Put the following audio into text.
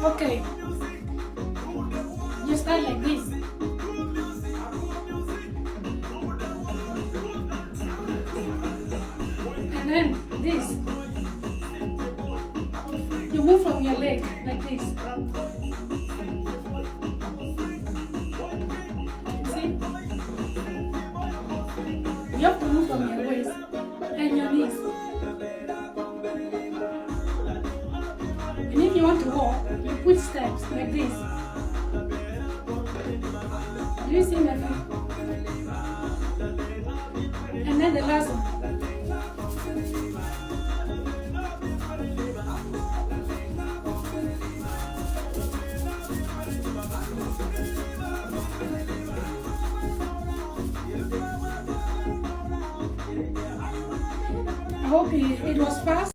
Okay, you start like this. And then this. You move from your leg like this. See? You have to move from your waist and your knees. And if you want to walk, you put steps like this. Do you see my feet? And then the last one. I hope it was fast.